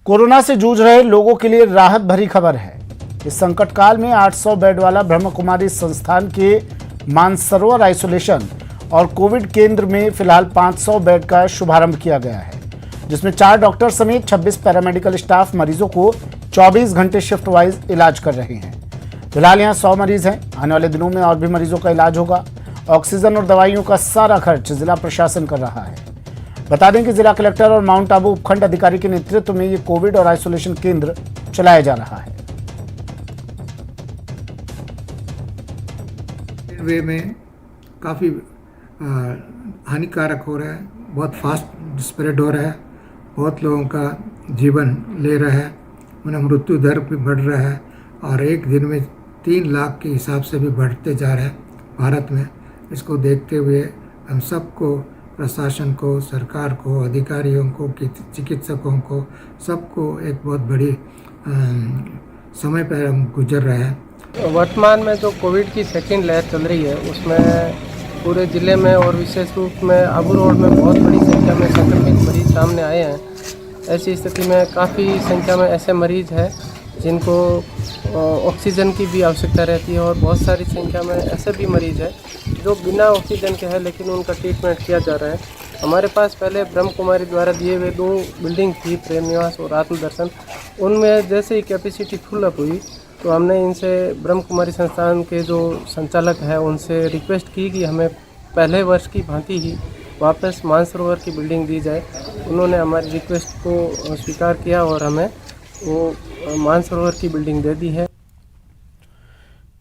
Corona से जूझ रहे लोगों के लिए राहत भरी खबर है। इस संकट काल में 800 बेड वाला ब्रह्म कुमारी संस्थान के मानसरोवर आइसोलेशन और कोविड केंद्र में फिलहाल 500 बेड का शुभारंभ किया गया है, जिसमें 4 डॉक्टर समेत 26 पैरामेडिकल स्टाफ मरीजों को 24 घंटे शिफ्ट वाइज इलाज कर रहे हैं। फिलहाल यहाँ 100 मरीज हैं। आने वाले दिनों में और भी मरीजों का इलाज होगा। ऑक्सीजन और दवाइयों का सारा खर्च जिला प्रशासन कर रहा है। बता दें कि जिला कलेक्टर और माउंट आबू उपखंड अधिकारी के नेतृत्व में ये कोविड और आइसोलेशन केंद्र चलाया जा रहा है। वे में काफ़ी हानिकारक हो रहा है, बहुत फास्ट स्प्रेड हो रहा है, बहुत लोगों का जीवन ले रहा है, उन्हें मृत्यु दर भी बढ़ रहा है और एक दिन में 3 लाख के हिसाब से भी बढ़ते जा रहा है भारत में। इसको देखते हुए हम सबको, प्रशासन को, सरकार को, अधिकारियों को, चिकित्सकों को, सबको एक बहुत बड़ी समय पर हम गुजर रहे हैं। वर्तमान में जो कोविड की सेकेंड लहर चल रही है, उसमें पूरे ज़िले में और विशेष रूप में आबू रोड में बहुत बड़ी संख्या में संक्रमित मरीज सामने आए हैं। ऐसी स्थिति में काफ़ी संख्या में ऐसे मरीज हैं जिनको ऑक्सीजन की भी आवश्यकता रहती है और बहुत सारी संख्या में ऐसे भी मरीज हैं जो बिना ऑक्सीजन के हैं लेकिन उनका ट्रीटमेंट किया जा रहा है। हमारे पास पहले ब्रह्म कुमारी द्वारा दिए हुए 2 बिल्डिंग थी, प्रेम निवास और आत्मदर्शन। उनमें जैसे ही कैपेसिटी फुल अप हुई तो हमने इनसे ब्रह्म कुमारी संस्थान के जो संचालक हैं उनसे रिक्वेस्ट की कि हमें पहले वर्ष की भांति ही वापस मानसरोवर की बिल्डिंग दी जाए। उन्होंने हमारी रिक्वेस्ट को स्वीकार किया और हमें वो मानसरोवर की बिल्डिंग दे दी है।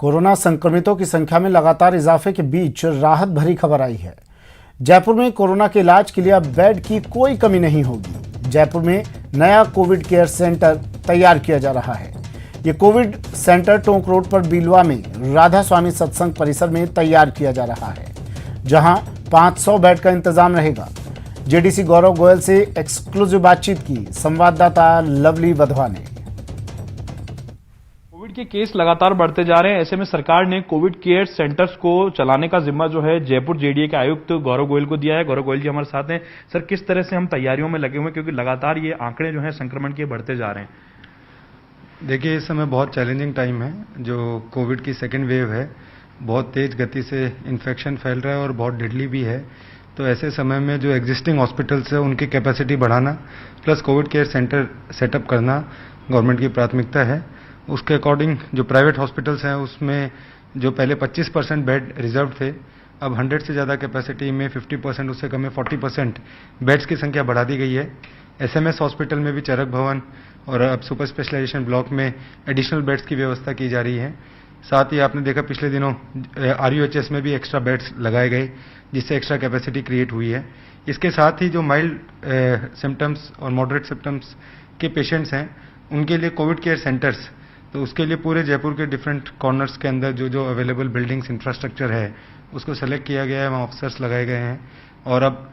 कोरोना संक्रमितों की संख्या में लगातार इजाफे के बीच राहत भरी खबर आई है। जयपुर में कोरोना के इलाज के लिए अब बेड की कोई कमी नहीं होगी। जयपुर में नया कोविड केयर सेंटर तैयार किया जा रहा है। ये कोविड सेंटर टोंक रोड पर बिलवा में राधा स्वामी सत्संग परिसर में तैयार किया जा रहा है, जहां 500 बेड का इंतजाम रहेगा। जेडीसी गौरव गोयल से एक्सक्लूसिव बातचीत की संवाददाता लवली वधवा ने। कोविड के केस लगातार बढ़ते जा रहे हैं। ऐसे में सरकार ने कोविड केयर सेंटर्स को चलाने का जिम्मा जो है जयपुर जेडीए के आयुक्त गौरव गोयल को दिया है। गौरव गोयल जी हमारे साथ हैं। सर, किस तरह से हम तैयारियों में लगे हुए हैं, क्योंकि लगातार ये आंकड़े जो हैं संक्रमण के बढ़ते जा रहे हैं? देखिए, इस समय बहुत चैलेंजिंग टाइम है। जो कोविड की सेकेंड वेव है, बहुत तेज गति से इन्फेक्शन फैल रहा है और बहुत डेडली भी है। तो ऐसे समय में जो एग्जिस्टिंग हॉस्पिटल्स है उनकी कैपेसिटी बढ़ाना plus Covid care centre setup करना गवर्नमेंट की प्राथमिकता है। उसके अकॉर्डिंग जो प्राइवेट हॉस्पिटल्स हैं उसमें जो पहले 25% बेड रिजर्व थे, अब 100 से ज़्यादा कैपेसिटी में 50%, उससे कम में 40% बेड्स की संख्या बढ़ा दी गई है। एसएमएस हॉस्पिटल में भी चरक भवन और अब सुपर स्पेशलाइजेशन ब्लॉक में एडिशनल बेड्स की व्यवस्था की जा रही है। साथ ही आपने देखा पिछले दिनों आरयूएचएस में भी एक्स्ट्रा बेड्स लगाए गए, जिससे एक्स्ट्रा कैपेसिटी क्रिएट हुई है। इसके साथ ही जो माइल्ड सिम्टम्स और मॉडरेट सिम्टम्स के पेशेंट्स हैं उनके लिए कोविड केयर सेंटर्स, तो उसके लिए पूरे जयपुर के डिफरेंट कॉर्नर्स के अंदर जो जो अवेलेबल बिल्डिंग्स इंफ्रास्ट्रक्चर है उसको सेलेक्ट किया गया है, वहाँ ऑफिसर्स लगाए गए हैं और अब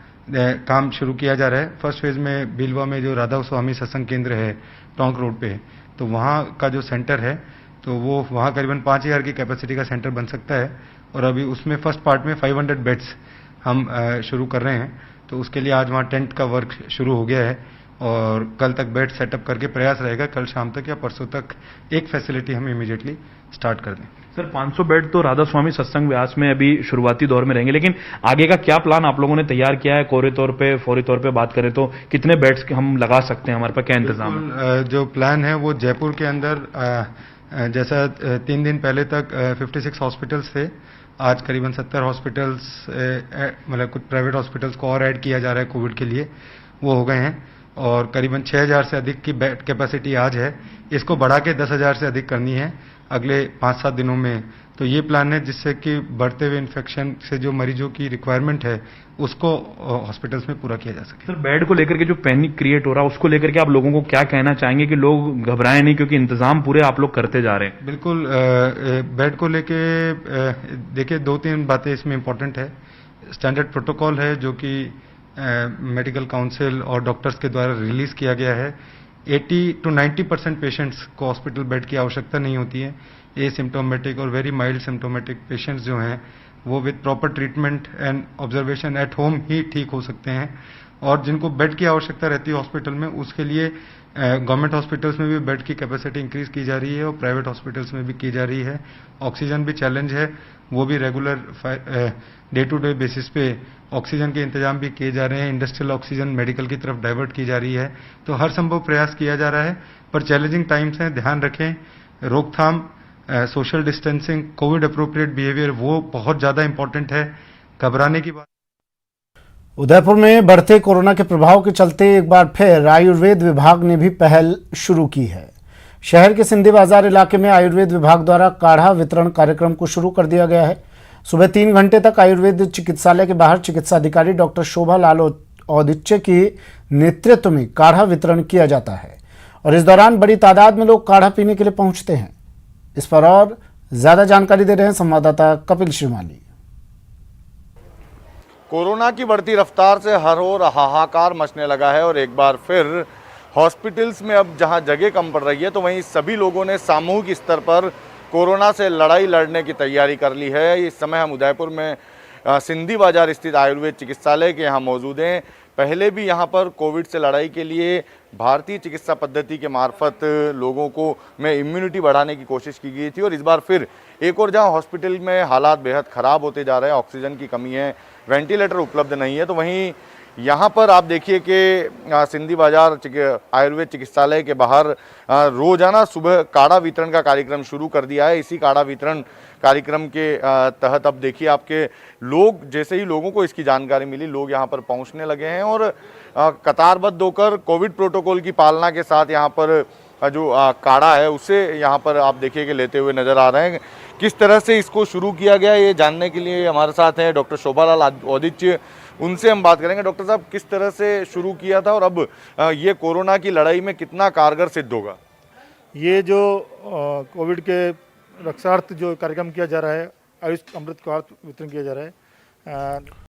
काम शुरू किया जा रहा है। फर्स्ट फेज में बिलवा में जो राधा स्वामी सत्संग केंद्र है टोंक रोड पे, तो वहाँ का जो सेंटर है तो वो वहाँ करीबन 5000 की कैपेसिटी का सेंटर बन सकता है और अभी उसमें फर्स्ट पार्ट में 500 बेड्स हम शुरू कर रहे हैं। तो उसके लिए आज वहाँ टेंट का वर्क शुरू हो गया है और कल तक बेड सेटअप करके प्रयास रहेगा कल शाम तक या परसों तक एक फैसिलिटी हम इमीडिएटली स्टार्ट कर दें। सर, 500 बेड तो राधा स्वामी सत्संग व्यास में अभी शुरुआती दौर में रहेंगे, लेकिन आगे का क्या प्लान आप लोगों ने तैयार किया है? कोरे तौर पे, फौरी तौर पे बात करें तो कितने बेड्स हम लगा सकते हैं? हमारे पास क्या इंतजाम है? जो प्लान है वो जयपुर के अंदर जैसा 3 दिन पहले तक 56 हॉस्पिटल्स थे, आज करीबन 70 हॉस्पिटल्स, मतलब कुछ प्राइवेट हॉस्पिटल्स को और ऐड किया जा रहा है कोविड के लिए, वो हो गए हैं और करीबन 6000 से अधिक की बेड कैपेसिटी आज है। इसको बढ़ा के 10,000 से अधिक करनी है अगले 5-7 दिनों में। तो ये प्लान है जिससे कि बढ़ते हुए इन्फेक्शन से जो मरीजों की रिक्वायरमेंट है उसको हॉस्पिटल्स में पूरा किया जा सके। सर, बेड को लेकर के जो पैनिक क्रिएट हो रहा है उसको लेकर के आप लोगों को क्या कहना चाहेंगे कि लोग घबराएं नहीं, क्योंकि इंतजाम पूरे आप लोग करते जा रहे हैं? बिल्कुल, बेड को लेके देखिए 2-3 बातें इसमें इंपॉर्टेंट है। स्टैंडर्ड प्रोटोकॉल है जो कि मेडिकल काउंसिल और डॉक्टर्स के द्वारा रिलीज किया गया है। 80 to 90% पेशेंट्स को हॉस्पिटल बेड की आवश्यकता नहीं होती है। एसिम्टोमेटिक और वेरी माइल्ड सिम्टोमेटिक पेशेंट्स जो हैं वो with proper treatment and observation at home ही ठीक हो सकते हैं। और जिनको बेड की आवश्यकता रहती है हॉस्पिटल में, उसके लिए गवर्नमेंट हॉस्पिटल्स में भी बेड की कैपेसिटी इंक्रीज की जा रही है और प्राइवेट हॉस्पिटल्स में भी की जा रही है। ऑक्सीजन भी चैलेंज है, वो भी regular day to day basis पे ऑक्सीजन के इंतजाम भी किए जा रहे हैं। इंडस्ट्रियल ऑक्सीजन मेडिकल की तरफ डाइवर्ट की जा रही है। तो हर संभव प्रयास किया जा रहा है, पर चैलेंजिंग टाइम्स हैं, ध्यान रखें। रोकथाम, social distancing, Covid appropriate behaviour, वो बहुत ज़्यादा इंपॉर्टेंट है। घबराने की बात। उदयपुर में बढ़ते कोरोना के प्रभाव के चलते एक बार फिर आयुर्वेद विभाग ने भी पहल शुरू की है। शहर के सिंधी बाजार इलाके में आयुर्वेद विभाग द्वारा काढ़ा वितरण कार्यक्रम को शुरू कर दिया गया है। सुबह 3 घंटे तक आयुर्वेद चिकित्सालय के बाहर चिकित्सा अधिकारी डॉक्टर शोभा लाल औदिच्य के नेतृत्व में काढ़ा वितरण किया जाता है और इस दौरान बड़ी तादाद में लोग काढ़ा पीने के लिए पहुंचते हैं। इस पर और ज्यादा जानकारी दे रहे हैं संवाददाता कपिल श्रीमाली। कोरोना की बढ़ती रफ्तार से हर ओर हाहाकार मचने लगा है और एक बार फिर हॉस्पिटल्स में अब जहां जगह कम पड़ रही है तो वहीं सभी लोगों ने सामूहिक स्तर पर कोरोना से लड़ाई लड़ने की तैयारी कर ली है। इस समय हम उदयपुर में सिंधी बाजार स्थित आयुर्वेद चिकित्सालय के यहाँ मौजूद हैं। पहले भी यहाँ पर कोविड से लड़ाई के लिए भारतीय चिकित्सा पद्धति के मार्फत लोगों को में इम्यूनिटी बढ़ाने की कोशिश की गई थी और इस बार फिर एक और जहाँ हॉस्पिटल में हालात बेहद ख़राब होते जा रहे हैं, ऑक्सीजन की कमी है, वेंटिलेटर उपलब्ध नहीं है, तो वहीं यहाँ पर आप देखिए कि सिंधी बाजार आयुर्वेद चिकित्सालय के बाहर रोजाना सुबह काढ़ा वितरण का कार्यक्रम शुरू कर दिया है। इसी काढ़ा वितरण कार्यक्रम के तहत अब देखिए आपके लोग, जैसे ही लोगों को इसकी जानकारी मिली, लोग यहाँ पर पहुँचने लगे हैं और कतारबद्ध होकर कोविड प्रोटोकॉल की पालना के साथ यहाँ पर जो काढ़ा है उसे यहाँ पर आप देखिए कि लेते हुए नजर आ रहे हैं। किस तरह से इसको शुरू किया गया ये जानने के लिए हमारे साथ हैं डॉक्टर शोभालाल औदिच्य, उनसे हम बात करेंगे। डॉक्टर साहब, किस तरह से शुरू किया था और अब ये कोरोना की लड़ाई में कितना कारगर सिद्ध होगा? ये जो कोविड के रक्षार्थ जो कार्यक्रम किया जा रहा है, आयुष अमृत का वितरण किया जा रहा है,